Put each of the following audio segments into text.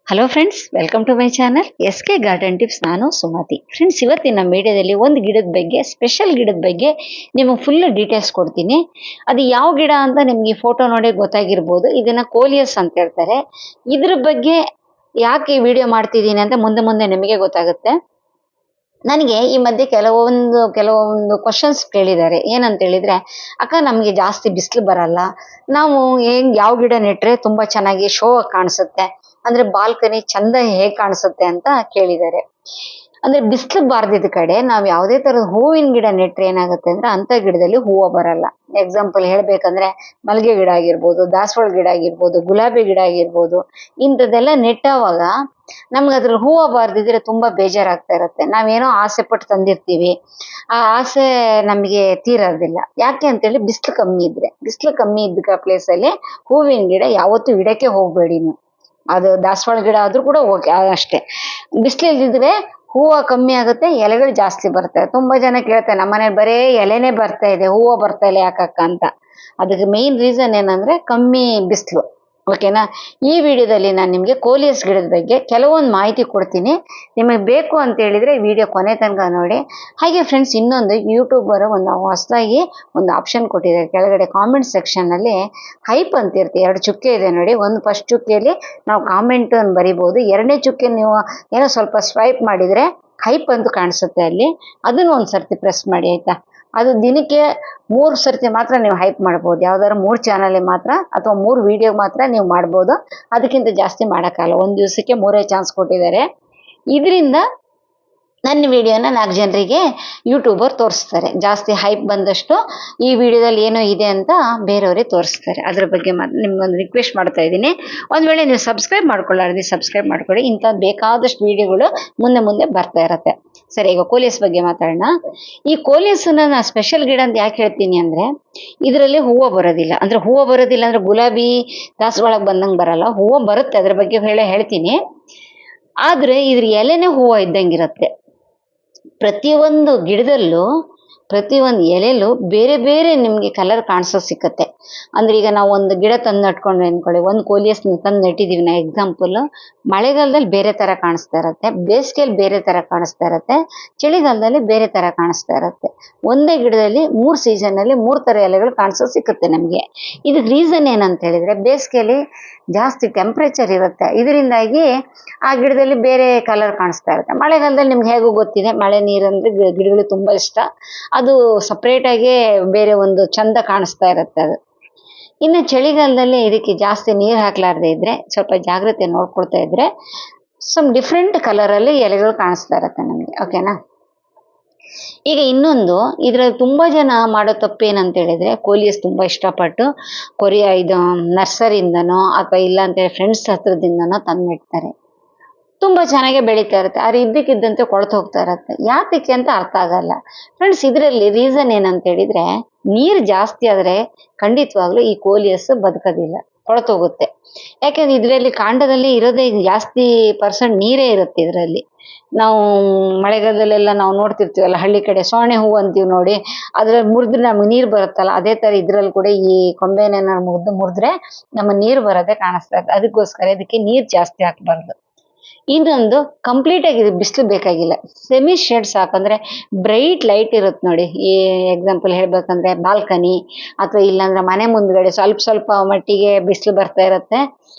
Hello friends, welcome to my channel SK garden tips. ನಾನು Sumathi. Friends, ಇವತ್ತಿನ ಮೀಡಿಯಾದಲ್ಲಿ ಒಂದು ಗಿಡದ ಬಗ್ಗೆ, ಸ್ಪೆಷಲ್ ಗಿಡದ ಬಗ್ಗೆ ನಿಮಗೆ ಫುಲ್ ಡೀಟೇಲ್ಸ್ ಕೊಡ್ತೀನಿ. ಅದು ಯಾವ ಗಿಡ ಅಂತ ನಿಮಗೆ ಫೋಟೋ ನೋಡಿ ಗೊತ್ತಾಗಿರ್ಬೋದು. ಇದನ್ನ ಕೋಲಿಯಸ್ ಅಂತ ಹೇಳ್ತಾರೆ. ಇದ್ರ ಬಗ್ಗೆ ಯಾಕೆ ಈ ವಿಡಿಯೋ ಮಾಡ್ತಿದ್ದೀನಿ ಅಂತ ಮುಂದೆ ಮುಂದೆ ನಿಮಗೆ ಗೊತ್ತಾಗುತ್ತೆ. ನನಗೆ ಈ ಮಧ್ಯೆ ಕೆಲವೊಂದು ಕ್ವಶನ್ಸ್ ಕೇಳಿದ್ದಾರೆ. ಏನಂತ ಹೇಳಿದ್ರೆ, ಅಕ್ಕ ನಮಗೆ ಜಾಸ್ತಿ ಬಿಸಿಲು ಬರಲ್ಲ, ನಾವು ಯಾವ ಗಿಡ ನೆಟ್ರೆ ತುಂಬಾ ಚೆನ್ನಾಗಿ ಶೋ ಕಾಣಿಸುತ್ತೆ, ಅಂದ್ರೆ ಬಾಲ್ಕನಿ ಚಂದ ಹೇಗ್ ಕಾಣಿಸುತ್ತೆ ಅಂತ ಕೇಳಿದ್ದಾರೆ. ಅಂದ್ರೆ ಬಿಸಿಲು ಬಾರ್ದಿದ್ದ ಕಡೆ ನಾವ್ ಯಾವುದೇ ತರದ ಹೂವಿನ ಗಿಡ ನೆಟ್ರೆ ಏನಾಗುತ್ತೆ ಅಂದ್ರೆ ಅಂತ ಗಿಡದಲ್ಲಿ ಹೂವು ಬರಲ್ಲ. ಎಕ್ಸಾಂಪಲ್ ಹೇಳ್ಬೇಕಂದ್ರೆ ಮಲ್ಗೆ ಗಿಡ ಆಗಿರ್ಬೋದು, ದಾಸವಾಳ ಗಿಡ ಆಗಿರ್ಬೋದು, ಗುಲಾಬಿ ಗಿಡ ಆಗಿರ್ಬೋದು, ಇಂಥದ್ದೆಲ್ಲ ನೆಟ್ಟವಾಗ ನಮ್ಗೆ ಅದ್ರ ಹೂವು ಬಾರ್ದಿದ್ರೆ ತುಂಬಾ ಬೇಜಾರಾಗ್ತಾ ಇರುತ್ತೆ. ನಾವೇನೋ ಆಸೆ ಪಟ್ಟು ತಂದಿರ್ತೀವಿ, ಆ ಆಸೆ ನಮಗೆ ತೀರೋದಿಲ್ಲ. ಯಾಕೆ ಅಂತೇಳಿ ಬಿಸಿಲು ಕಮ್ಮಿ ಇದ್ದ ಪ್ಲೇಸ್ ಅಲ್ಲಿ ಹೂವಿನ ಗಿಡ ಯಾವತ್ತೂ ಇಡಕ್ಕೆ ಹೋಗ್ಬೇಡಿ ನೀವು. ಅದು ದಾಸವಾಳ ಗಿಡ ಆದ್ರೂ ಕೂಡ ಓಕೆ, ಅಷ್ಟೇ. ಬಿಸಿಲು ಇಲ್ದಿದ್ರೆ ಹೂವು ಕಮ್ಮಿ ಆಗುತ್ತೆ, ಎಲೆಗಳು ಜಾಸ್ತಿ ಬರ್ತವೆ. ತುಂಬಾ ಜನ ಕೇಳ್ತಾರೆ, ನಮ್ಮನೇಲಿ ಬರೇ ಎಲೆನೇ ಬರ್ತಾ ಇದೆ, ಹೂವು ಬರ್ತಾ ಇಲ್ಲ ಯಾಕಕ್ಕ ಅಂತ. ಅದಕ್ಕೆ ಮೇನ್ ರೀಸನ್ ಏನಂದ್ರೆ ಕಮ್ಮಿ ಬಿಸಿಲು. ಓಕೆನಾ? ಈ ವಿಡಿಯೋದಲ್ಲಿ ನಾನು ನಿಮಗೆ ಕೋಲಿಯಸ್ ಗಿಡದ ಬಗ್ಗೆ ಕೆಲವೊಂದು ಮಾಹಿತಿ ಕೊಡ್ತೀನಿ. ನಿಮಗೆ ಬೇಕು ಅಂತ ಹೇಳಿದ್ರೆ ವಿಡಿಯೋ ಕೊನೆ ತನಕ ನೋಡಿ. ಹಾಗೆ ಫ್ರೆಂಡ್ಸ್, ಇನ್ನೊಂದು ಯೂಟ್ಯೂಬರ್ ಒಂದು ಹೊಸದಾಗಿ ಒಂದು ಆಪ್ಷನ್ ಕೊಟ್ಟಿದ್ದಾರೆ. ಕೆಳಗಡೆ ಕಾಮೆಂಟ್ ಸೆಕ್ಷನ್ ಅಲ್ಲಿ ಹೈಪ್ ಅಂತ ಇರುತ್ತೆ, 2 ಚುಕ್ಕೆ ಇದೆ ನೋಡಿ. ಒಂದು ಫಸ್ಟ್ ಚುಕ್ಕೆಯಲ್ಲಿ ನಾವು ಕಾಮೆಂಟ್ ಅನ್ನು ಬರಿಬಹುದು, ಎರಡನೇ ಚುಕ್ಕೆ ನೀವು ಏನೋ ಸ್ವಲ್ಪ ಸ್ವೈಪ್ ಮಾಡಿದ್ರೆ ಹೈಪ್ ಅಂತ ಕಾಣಿಸುತ್ತೆ ಅಲ್ಲಿ. ಅದನ್ನ ಒಂದ್ಸರ್ತಿ ಪ್ರೆಸ್ ಮಾಡಿ, ಆಯ್ತಾ? ಅದು ದಿನಕ್ಕೆ 3 ಸರ್ತಿ ಮಾತ್ರ ನೀವು ಹೈಪ್ ಮಾಡ್ಬೋದು. ಯಾವ್ದಾದ್ರು 3 ಚಾನಲ್ ಮಾತ್ರ ಅಥವಾ 3 ವಿಡಿಯೋ ಮಾತ್ರ ನೀವು ಮಾಡ್ಬೋದು. ಅದಕ್ಕಿಂತ ಜಾಸ್ತಿ ಮಾಡೋಕ್ಕಾಗಲ್ಲ. ಒಂದು ದಿವಸಕ್ಕೆ 3 ಚಾನ್ಸ್ ಕೊಟ್ಟಿದ್ದಾರೆ. ಇದರಿಂದ ನನ್ನ ವಿಡಿಯೋನ 4 ಜನರಿಗೆ ಯೂಟ್ಯೂಬರ್ ತೋರಿಸ್ತಾರೆ. ಜಾಸ್ತಿ ಹೈಪ್ ಬಂದಷ್ಟು ಈ ವಿಡಿಯೋದಲ್ಲಿ ಏನೋ ಇದೆ ಅಂತ ಬೇರೆಯವರೇ ತೋರಿಸ್ತಾರೆ. ಅದ್ರ ಬಗ್ಗೆ ನಿಮ್ಗೊಂದು ರಿಕ್ವೆಸ್ಟ್ ಮಾಡ್ತಾ ಇದ್ದೀನಿ. ಒಂದ್ ವೇಳೆ ನೀವು ಸಬ್ಸ್ಕ್ರೈಬ್ ಮಾಡ್ಕೊಳ್ಳಾರ್ದು ಸಬ್ಸ್ಕ್ರೈಬ್ ಮಾಡ್ಕೊಳ್ಳಿ. ಇಂಥ ಬೇಕಾದಷ್ಟು ವಿಡಿಯೋಗಳು ಮುಂದೆ ಮುಂದೆ ಬರ್ತಾ ಇರತ್ತೆ. ಸರಿ, ಈಗ ಕೋಲಿಯಸ್ ಬಗ್ಗೆ ಮಾತಾಡೋಣ. ಈ ಕೋಲಿಯಸ್ ನಾನು ಸ್ಪೆಷಲ್ ಗಿಡ ಅಂತ ಯಾಕೆ ಹೇಳ್ತೀನಿ ಅಂದ್ರೆ, ಇದರಲ್ಲಿ ಹೂವು ಬರೋದಿಲ್ಲ. ಅಂದ್ರೆ ಗುಲಾಬಿ ದಾಸವಾಳಕ್ಕೆ ಬಂದಂಗೆ ಬರಲ್ಲ, ಹೂವು ಬರುತ್ತೆ. ಅದ್ರ ಬಗ್ಗೆ ಹೇಳ್ತೀನಿ. ಆದ್ರೆ ಇದ್ರ ಎಲೆನೇ ಹೂವು ಇದ್ದಂಗಿರತ್ತೆ. ಪ್ರತಿಯೊಂದು ಗಿಡದಲ್ಲೂ ಪ್ರತಿಯೊಂದು ಎಲೆಲೂ ಬೇರೆ ಬೇರೆ ನಿಮ್ಗೆ ಕಲರ್ ಕಾಣಿಸೋದು ಸಿಕ್ಕತ್ತೆ. ಅಂದ್ರೆ ಈಗ ನಾವು ಒಂದು ಗಿಡ ತಂದು ನಟ್ಕೊಂಡ್ವಿ ಅನ್ಕೊಳ್ಳಿ, ಒಂದು ಕೋಲಿಯಸ್ ತಂದು ನೆಟ್ಟಿದೀವಿ ನಾ, ಎಕ್ಸಾಂಪಲ್. ಮಳೆಗಾಲದಲ್ಲಿ ಬೇರೆ ತರ ಕಾಣಿಸ್ತಾ ಇರತ್ತೆ, ಬೇಸಿಗೆಯಲ್ಲಿ ಬೇರೆ ತರ ಕಾಣಿಸ್ತಾ ಇರತ್ತೆ, ಚಳಿಗಾಲದಲ್ಲಿ ಬೇರೆ ತರ ಕಾಣಿಸ್ತಾ ಇರತ್ತೆ. ಒಂದೇ ಗಿಡದಲ್ಲಿ 3 ಸೀಸನ್ ಅಲ್ಲಿ 3 ತರ ಎಲೆಗಳು ಕಾಣಿಸೋದು ಸಿಕ್ಕುತ್ತೆ ನಮ್ಗೆ. ಇದಕ್ಕೆ ರೀಸನ್ ಏನಂತ ಹೇಳಿದ್ರೆ, ಬೇಸಿಗೆಯಲ್ಲಿ ಜಾಸ್ತಿ ಟೆಂಪ್ರೇಚರ್ ಇರುತ್ತೆ, ಇದರಿಂದಾಗಿ ಆ ಗಿಡದಲ್ಲಿ ಬೇರೆ ಕಲರ್ ಕಾಣಿಸ್ತಾ ಇರುತ್ತೆ. ಮಳೆಗಾಲದಲ್ಲಿ ನಿಮ್ಗೆ ಹೇಗೂ ಗೊತ್ತಿದೆ, ಮಳೆ ನೀರಂದ್ರೆ ಗಿಡಗಳು ತುಂಬಾ ಇಷ್ಟ, ಅದು ಸಪ್ರೇಟ್ ಆಗಿ ಬೇರೆ ಒಂದು ಚಂದ ಕಾಣಿಸ್ತಾ ಇರುತ್ತೆ ಅದು. ಇನ್ನು ಚಳಿಗಾಲದಲ್ಲಿ ಇದಕ್ಕೆ ಜಾಸ್ತಿ ನೀರು ಹಾಕ್ಲಾರ್ದೆ ಇದ್ರೆ, ಸ್ವಲ್ಪ ಜಾಗ್ರತೆ ನೋಡ್ಕೊಳ್ತಾ ಇದ್ರೆ, ಡಿಫ್ರೆಂಟ್ ಕಲರ್ ಅಲ್ಲಿ ಎಲೆಗಳು ಕಾಣಿಸ್ತಾ ಇರತ್ತೆ ನಮ್ಗೆ. ಓಕೆನಾ? ಈಗ ಇನ್ನೊಂದು, ಇದ್ರಲ್ಲಿ ತುಂಬಾ ಜನ ಮಾಡೋ ತಪ್ಪು ಏನಂತ ಹೇಳಿದ್ರೆ, ಕೋಲಿಯಸ್ ತುಂಬಾ ಇಷ್ಟಪಟ್ಟು ಇದು ನರ್ಸರಿಯಿಂದನೋ ಅಥವಾ ಇಲ್ಲ ಅಂತ ಫ್ರೆಂಡ್ಸ್ ಹತ್ರದಿಂದನೋ ತಂದು ನೆಡ್ತಾರೆ. ತುಂಬಾ ಚೆನ್ನಾಗಿ ಬೆಳೀತಾ ಇರುತ್ತೆ, ಆದ್ರೆ ಇದ್ದಕ್ಕಿದ್ದಂತೆ ಕೊಳ್ತು ಹೋಗ್ತಾ ಇರತ್ತೆ. ಯಾತಕ್ಕೆ ಅಂತ ಅರ್ಥ ಆಗಲ್ಲ. ಫ್ರೆಂಡ್ಸ್, ಇದರಲ್ಲಿ ರೀಸನ್ ಏನಂತ ಹೇಳಿದ್ರೆ, ನೀರು ಜಾಸ್ತಿ ಆದ್ರೆ ಖಂಡಿತವಾಗ್ಲೂ ಈ ಕೋಲಿಯಸ್ ಬದುಕೋದಿಲ್ಲ, ಕೊಳ್ತೋಗುತ್ತೆ. ಯಾಕಂದ್ರೆ ಇದರಲ್ಲಿ ಕಾಂಡದಲ್ಲಿ ಇರೋದೇ ಜಾಸ್ತಿ ಪರ್ಸೆಂಟ್ ನೀರೇ ಇರುತ್ತೆ ಇದರಲ್ಲಿ. ನಾವು ಮಳೆಗಾಲದಲ್ಲೆಲ್ಲ ನಾವು ನೋಡ್ತಿರ್ತೀವಲ್ಲ, ಹಳ್ಳಿ ಕಡೆ ಸೋಣೆ ಹೂವು ಅಂತೀವಿ ನೋಡಿ, ಅದ್ರಲ್ಲಿ ಮುರಿದ್ರೆ ನಮ್ಗೆ ನೀರು ಬರುತ್ತಲ್ಲ, ಅದೇ ತರ ಇದ್ರಲ್ಲಿ ಕೂಡ ಈ ಕೊಂಬೆನ ಮುರಿದ್ರೆ ನಮ್ಮ ನೀರು ಬರೋದೇ ಕಾಣಿಸ್ತಾ ಇದೆ. ಅದಕ್ಕೋಸ್ಕರ ಇದಕ್ಕೆ ನೀರು ಜಾಸ್ತಿ ಹಾಕ್ಬಾರ್ದು. ಇನ್ನೊಂದು, ಕಂಪ್ಲೀಟ್ ಆಗಿ ಬಿಸಿಲು ಬೇಕಾಗಿಲ್ಲ, ಸೆಮಿ ಶೇಡ್ ಸಾಕಂದ್ರೆ ಬ್ರೈಟ್ ಲೈಟ್ ಇರುತ್ತೆ ನೋಡಿ. ಈ ಎಕ್ಸಾಂಪಲ್ ಹೇಳ್ಬೇಕಂದ್ರೆ ಬಾಲ್ಕನಿ ಅಥವಾ ಇಲ್ಲಾಂದ್ರೆ ಮನೆ ಮುಂದ್ಗಡೆ ಸ್ವಲ್ಪ ಮಟ್ಟಿಗೆ ಬಿಸಿಲು ಬರ್ತಾ ಇರತ್ತೆ,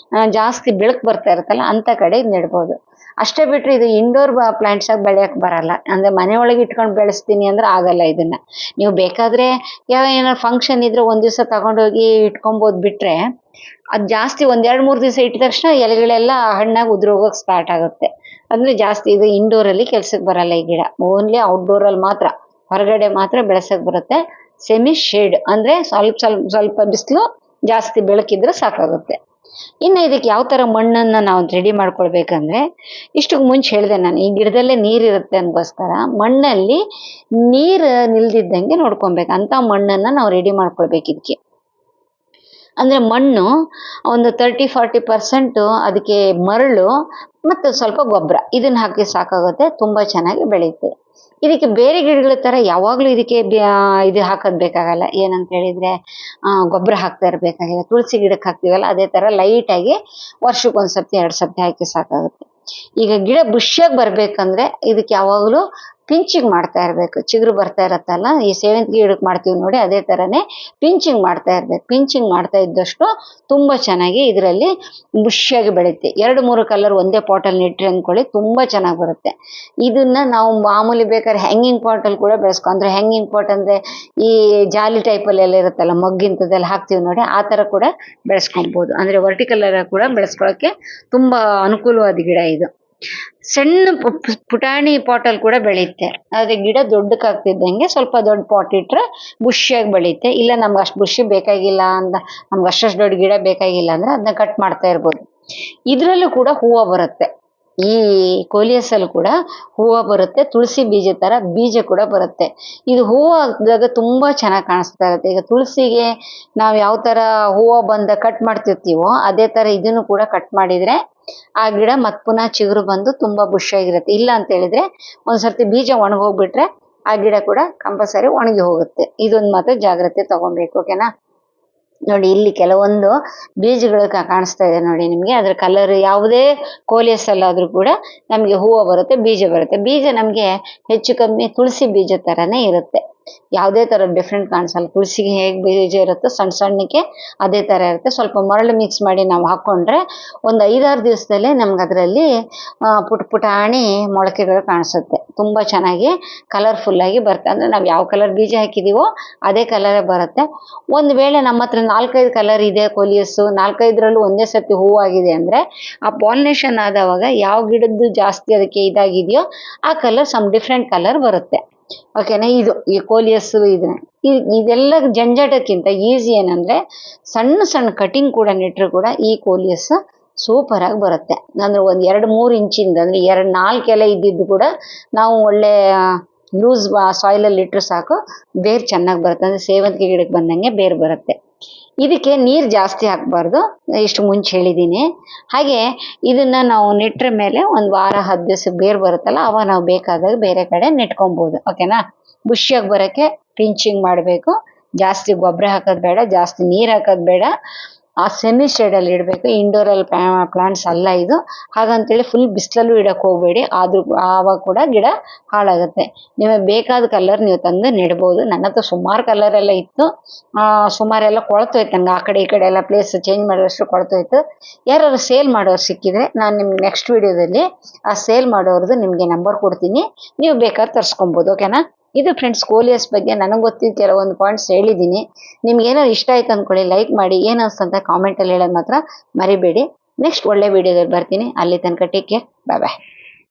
ಜಾಸ್ತಿ ಬೆಳಕು ಬರ್ತಾ ಇರತ್ತಲ್ಲ, ಅಂತ ಕಡೆ ನೆಡ್ಬೋದು. ಅಷ್ಟೇ ಬಿಟ್ರೆ ಇದು ಇಂಡೋರ್ ಪ್ಲಾಂಟ್ಸ್ ಆಗಿ ಬೆಳೆಯಕ್ ಬರಲ್ಲ. ಅಂದ್ರೆ ಮನೆ ಒಳಗೆ ಇಟ್ಕೊಂಡು ಬೆಳೆಸ್ತೀನಿ ಅಂದ್ರೆ ಆಗಲ್ಲ. ಇದನ್ನ ನೀವು ಬೇಕಾದ್ರೆ ಏನಾದ್ರು ಫಂಕ್ಷನ್ ಇದ್ರೆ ಒಂದ್ ದಿವಸ ತಗೊಂಡೋಗಿ ಇಟ್ಕೊಬೋದು. ಬಿಟ್ರೆ ಅದು ಜಾಸ್ತಿ 1-2-3 ದಿವಸ ಇಟ್ಟ ತಕ್ಷಣ ಎಲೆಗಳೆಲ್ಲ ಹಣ್ಣಾಗಿ ಉದುರೋಗೋಕೆ ಸ್ಟಾರ್ಟ್ ಆಗುತ್ತೆ. ಅಂದ್ರೆ ಜಾಸ್ತಿ ಇದು ಇಂಡೋರ್ ಅಲ್ಲಿ ಕೆಲ್ಸಕ್ಕೆ ಬರಲ್ಲ ಈ ಗಿಡ. ಓನ್ಲಿ ಔಟ್ಡೋರ್ ಅಲ್ಲಿ ಮಾತ್ರ, ಹೊರಗಡೆ ಮಾತ್ರ ಬೆಳೆಸಕ್ ಬರುತ್ತೆ. ಸೆಮಿ ಶೇಡ್ ಅಂದ್ರೆ ಸ್ವಲ್ಪ ಬಿಸಿಲು, ಜಾಸ್ತಿ ಬೆಳಕಿದ್ರೆ ಸಾಕಾಗುತ್ತೆ. ಇನ್ನು ಇದಕ್ಕೆ ಯಾವ ತರ ಮಣ್ಣನ್ನ ನಾವು ರೆಡಿ ಮಾಡ್ಕೊಳ್ಬೇಕಂದ್ರೆ, ಇಷ್ಟಕ್ಕೆ ಮುಂಚೆ ಹೇಳಿದೆ ನಾನು, ಈ ಗಿಡದಲ್ಲೇ ನೀರಿರುತ್ತೆ ಅನ್ಕೋಸ್ಕರ ಮಣ್ಣಲ್ಲಿ ನೀರು ನಿಲ್ದಿದ್ದಂಗೆ ನೋಡ್ಕೊಬೇಕು. ಅಂತ ಮಣ್ಣನ್ನ ನಾವು ರೆಡಿ ಮಾಡ್ಕೊಳ್ಬೇಕು ಇದಕ್ಕೆ. ಅಂದ್ರೆ ಮಣ್ಣು ಒಂದು 30-40% ಅದಕ್ಕೆ ಮರಳು ಮತ್ತು ಸ್ವಲ್ಪ ಗೊಬ್ಬರ, ಇದನ್ನ ಹಾಕಿ ಸಾಕಾಗುತ್ತೆ, ತುಂಬಾ ಚೆನ್ನಾಗಿ ಬೆಳೆಯುತ್ತೆ. ಇದಕ್ಕೆ ಬೇರೆ ಗಿಡಗಳ ಥರ ಯಾವಾಗಲೂ ಇದಕ್ಕೆ ಇದು ಹಾಕೋದು ಬೇಕಾಗಲ್ಲ. ಏನಂತ ಹೇಳಿದರೆ ಗೊಬ್ಬರ ಹಾಕ್ತಾ ಇರಬೇಕಾಗಿಲ್ಲ. ತುಳಸಿ ಗಿಡಕ್ಕೆ ಹಾಕ್ತೀವಲ್ಲ ಅದೇ ಥರ ಲೈಟಾಗಿ ವರ್ಷಕ್ಕೊಂದು ಸರ್ತಿ 2 ಸರ್ತಿ ಹಾಕಿ ಸಾಕಾಗುತ್ತೆ. ಈಗ ಗಿಡ ಬುಷ್ಯಾಗಿ ಬರಬೇಕಂದ್ರೆ ಇದಕ್ಕೆ ಯಾವಾಗಲೂ ಪಿಂಚಿಂಗ್ ಮಾಡ್ತಾ ಇರಬೇಕು. ಚಿಗುರು ಬರ್ತಾ ಇರತ್ತಲ್ಲ, ಈ ಸೇವಂತಿಗೆ ಗಿಡಕ್ಕೆ ಮಾಡ್ತೀವಿ ನೋಡಿ ಅದೇ ಥರನೇ ಪಿಂಚಿಂಗ್ ಮಾಡ್ತಾ ಇರಬೇಕು. ಪಿಂಚಿಂಗ್ ಮಾಡ್ತಾ ಇದ್ದಷ್ಟು ತುಂಬ ಚೆನ್ನಾಗಿ ಇದರಲ್ಲಿ ಬುಷ್ಯಾಗಿ ಬೆಳೆಯುತ್ತೆ. 2-3 ಕಲರ್ ಒಂದೇ ಪಾಟಲ್ಲಿ ನೆಟ್ರಿ ಅಂದ್ಕೊಳ್ಳಿ, ತುಂಬ ಚೆನ್ನಾಗಿ ಬರುತ್ತೆ. ಇದನ್ನ ನಾವು ಮಾಮೂಲಿ ಬೇಕಾದ್ರೆ ಹ್ಯಾಂಗಿಂಗ್ ಪಾಟಲ್ಲಿ ಕೂಡ ಅಂದರೆ ಹ್ಯಾಂಗಿಂಗ್ ಪಾಟ್ ಅಂದರೆ ಈ ಜಾಲಿ ಟೈಪಲ್ಲೆಲ್ಲ ಇರುತ್ತಲ್ಲ, ಮಗ್ಗಿಂಥದ್ದೆಲ್ಲ ಹಾಕ್ತೀವಿ ನೋಡಿ, ಆ ಥರ ಕೂಡ ಬೆಳೆಸ್ಕೊಬೋದು. ಅಂದರೆ ವರ್ಟಿಕಲ್ ಕೂಡ ಬೆಳೆಸ್ಕೊಳ್ಳೋಕ್ಕೆ ತುಂಬ ಅನುಕೂಲವಾದ ಗಿಡ ಇದು. ಸಣ್ಣ ಪುಟಾಣಿ ಪಾಟಲ್ಲಿ ಕೂಡ ಬೆಳೆಯುತ್ತೆ. ಆದರೆ ಗಿಡ ದೊಡ್ಡಕ್ಕಾಗ್ತಿದ್ದಂಗೆ ಸ್ವಲ್ಪ ದೊಡ್ಡ ಪಾಟ್ ಇಟ್ಟರೆ ಬುಷ್ಯಾಗಿ ಬೆಳೆಯುತ್ತೆ. ಇಲ್ಲ ನಮ್ಗೆ ಅಷ್ಟು ಬುಷಿ ಬೇಕಾಗಿಲ್ಲ ಅಂತ, ನಮ್ಗೆ ಅಷ್ಟು ದೊಡ್ಡ ಗಿಡ ಬೇಕಾಗಿಲ್ಲ ಅಂದರೆ ಅದನ್ನ ಕಟ್ ಮಾಡ್ತಾ ಇರ್ಬೋದು. ಇದರಲ್ಲೂ ಕೂಡ ಹೂವು ಬರುತ್ತೆ. ಈ ಕೋಲಿಯಸಲ್ಲಿ ಕೂಡ ಹೂವು ಬರುತ್ತೆ. ತುಳಸಿ ಬೀಜ ಥರ ಬೀಜ ಕೂಡ ಬರುತ್ತೆ. ಇದು ಹೂವು ಹಾಕಿದಾಗ ತುಂಬ ಚೆನ್ನಾಗಿ ಕಾಣಿಸ್ತಾ ಇರುತ್ತೆ. ಈಗ ತುಳಸಿಗೆ ನಾವು ಯಾವ ಥರ ಹೂವು ಬಂದ ಕಟ್ ಮಾಡ್ತಿರ್ತೀವೋ ಅದೇ ಥರ ಇದನ್ನು ಕೂಡ ಕಟ್ ಮಾಡಿದರೆ ಆ ಗಿಡ ಮತ್ತೆ ಪುನಃ ಚಿಗುರು ಬಂದು ತುಂಬ ಬುಷಿಯಾಗಿರುತ್ತೆ. ಇಲ್ಲ ಅಂತ ಹೇಳಿದ್ರೆ ಒಂದ್ಸರ್ತಿ ಬೀಜ ಒಣಗೋಗ್ಬಿಟ್ರೆ ಆ ಗಿಡ ಕೂಡ ಕಂಪಲ್ಸರಿ ಒಣಗಿ ಹೋಗುತ್ತೆ. ಇದೊಂದು ಮಾತ್ರ ಜಾಗ್ರತೆ ತಗೊಬೇಕು. ಓಕೆನಾ? ನೋಡಿ ಇಲ್ಲಿ ಕೆಲವೊಂದು ಬೀಜಗಳು ಕಾಣಿಸ್ತಾ ಇದೆ ನೋಡಿ ನಿಮಗೆ. ಅದ್ರ ಕಲರ್ ಯಾವುದೇ ಕೋಲಿಯಸ್ ಅಲ್ಲಾದ್ರೂ ಕೂಡ ನಮಗೆ ಹೂವು ಬರುತ್ತೆ, ಬೀಜ ಬರುತ್ತೆ. ಬೀಜ ನಮಗೆ ಹೆಚ್ಚು ಕಮ್ಮಿ ತುಳಸಿ ಬೀಜ ಥರನೇ ಇರುತ್ತೆ. ಯಾವುದೇ ಥರ ಡಿಫ್ರೆಂಟ್ ಕಾಣಿಸಲ್ಲ. ತುಳಸಿಗೆ ಹೇಗೆ ಬೀಜ ಇರುತ್ತೋ ಸಣ್ಣ ಸಣ್ಣಕ್ಕೆ ಅದೇ ಥರ ಇರುತ್ತೆ. ಸ್ವಲ್ಪ ಮರಳು ಮಿಕ್ಸ್ ಮಾಡಿ ನಾವು ಹಾಕ್ಕೊಂಡ್ರೆ ಒಂದು 5-6 ದಿವಸದಲ್ಲೇ ನಮ್ಗೆ ಅದರಲ್ಲಿ ಪುಟಾಣಿ ಮೊಳಕೆಗಳು ಕಾಣಿಸುತ್ತೆ. ತುಂಬ ಚೆನ್ನಾಗಿ ಕಲರ್ಫುಲ್ಲಾಗಿ ಬರುತ್ತೆ. ಅಂದರೆ ನಾವು ಯಾವ ಕಲರ್ ಬೀಜ ಹಾಕಿದ್ದೀವೋ ಅದೇ ಕಲರೇ ಬರುತ್ತೆ. ಒಂದು ವೇಳೆ ನಮ್ಮ ಹತ್ರ 4-5 ಕಲರ್ ಇದೆ ಕೋಲಿಯಸ್ಸು, 4-5ರಲ್ಲೂ ಒಂದೇ ಸರ್ತಿ ಹೂವಾಗಿದೆ ಅಂದರೆ ಆ ಪಾಲಿನೇಷನ್ ಆದವಾಗ ಯಾವ ಗಿಡದ್ದು ಜಾಸ್ತಿ ಅದಕ್ಕೆ ಇದಾಗಿದೆಯೋ ಆ ಕಲರ್ ಸಮ್ ಡಿಫ್ರೆಂಟ್ ಕಲರ್ ಬರುತ್ತೆ. ಓಕೆನಾ? ಇದು ಈ ಕೋಲಿಯಸ್ಸು ಇದೆಲ್ಲ ಜಂಜಾಟಕ್ಕಿಂತ ಈಸಿ ಏನಂದರೆ ಸಣ್ಣ ಸಣ್ಣ ಕಟಿಂಗ್ ಕೂಡ ನೆಟ್ಟರು ಕೂಡ ಈ ಕೋಲಿಯಸ್ ಸೂಪರಾಗಿ ಬರುತ್ತೆ. ಅಂದರೆ ಒಂದು 2-3 ಇಂಚಿಂದ ಅಂದರೆ 2-4 ಎಲೆ ಇದ್ದಿದ್ದು ಕೂಡ ನಾವು ಒಳ್ಳೆ ಲೂಸ್ ಸಾಯಿಲಲ್ಲಿ ಇಟ್ಟರು ಸಾಕು, ಬೇರು ಚೆನ್ನಾಗಿ ಬರುತ್ತೆ. ಅಂದರೆ ಸೇವಂತಿಗೆ ಗಿಡಕ್ಕೆ ಬಂದಂಗೆ ಬೇರು ಬರುತ್ತೆ. ಇದಕ್ಕೆ ನೀರು ಜಾಸ್ತಿ ಹಾಕಬಾರ್ದು, ಇಷ್ಟು ಮುಂಚೆ ಹೇಳಿದ್ದೀನಿ. ಹಾಗೆ ಇದನ್ನು ನಾವು ನೆಟ್ಟರ ಮೇಲೆ ಒಂದು ವಾರ 10 ದಿವಸ ಬೇರು ಬರುತ್ತಲ್ಲ ಅವಾಗ ನಾವು ಬೇಕಾದಾಗ ಬೇರೆ ಕಡೆ ನೆಟ್ಕೊಬೋದು. ಓಕೆನಾ? ಬುಷಿಯಾಗಿ ಬರೋಕ್ಕೆ ಪಿಂಚಿಂಗ್ ಮಾಡಬೇಕು. ಜಾಸ್ತಿ ಗೊಬ್ಬರ ಹಾಕೋದು ಬೇಡ, ಜಾಸ್ತಿ ನೀರು ಹಾಕೋದು ಬೇಡ. ಆ ಸೆಮಿ ಶೇಡಲ್ಲಿ ಇಡಬೇಕು. ಇಂಡೋರಲ್ಲಿ ಪ್ಲಾಂಟ್ಸ್ ಅಲ್ಲ ಇದು. ಹಾಗಂತೇಳಿ ಫುಲ್ ಬಿಸಿಲಲ್ಲೂ ಇಡಕ್ಕೆ ಹೋಗಬೇಡಿ, ಆದರೂ ಆವಾಗ ಕೂಡ ಗಿಡ ಹಾಳಾಗುತ್ತೆ. ನಿಮಗೆ ಬೇಕಾದ ಕಲರ್ ನೀವು ತಂದು ನೆಡ್ಬೋದು. ನನ್ನ ಹತ್ರ ಸುಮಾರು ಕಲರೆಲ್ಲ ಇತ್ತು, ಸುಮಾರೆಲ್ಲ ಕೊಳ್ತೋಯ್ತು. ನಂಗೆ ಆ ಕಡೆ ಈ ಕಡೆ ಎಲ್ಲ ಪ್ಲೇಸ್ ಚೇಂಜ್ ಮಾಡೋಷ್ಟು ಕೊಳ್ತೋಯ್ತು. ಯಾರು ಸೇಲ್ ಮಾಡೋರು ಸಿಕ್ಕಿದ್ರೆ ನಾನು ನಿಮ್ಗೆ ನೆಕ್ಸ್ಟ್ ವಿಡಿಯೋದಲ್ಲಿ ಆ ಸೇಲ್ ಮಾಡೋರದ್ದು ನಿಮಗೆ ನಂಬರ್ ಕೊಡ್ತೀನಿ, ನೀವು ಬೇಕಾದ್ರೆ ತರಿಸ್ಕೊಬೋದು. ಓಕೆನಾ? ಇದು ಫ್ರೆಂಡ್ಸ್ ಕೋಲಿಯಸ್ ಬಗ್ಗೆ ನನಗೆ ಗೊತ್ತಿದ್ದ ಕೆಲವೊಂದು ಪಾಯಿಂಟ್ಸ್ ಹೇಳಿದ್ದೀನಿ. ನಿಮ್ಗೆ ಏನಾದ್ರು ಇಷ್ಟ ಆಯ್ತು ಅಂದ್ಕೊಳ್ಳಿ, ಲೈಕ್ ಮಾಡಿ. ಏನು ಅನ್ಸ್ತಂತ ಕಾಮೆಂಟಲ್ಲಿ ಹೇಳೋದು ಮಾತ್ರ ಮರಿಬೇಡಿ. ನೆಕ್ಸ್ಟ್ ಒಳ್ಳೆ ವಿಡಿಯೋದಲ್ಲಿ ಬರ್ತೀನಿ. ಅಲ್ಲಿ ತನಕ ಟೇಕ್ ಕೇರ್, ಬಾಯ್ ಬಾಯ್.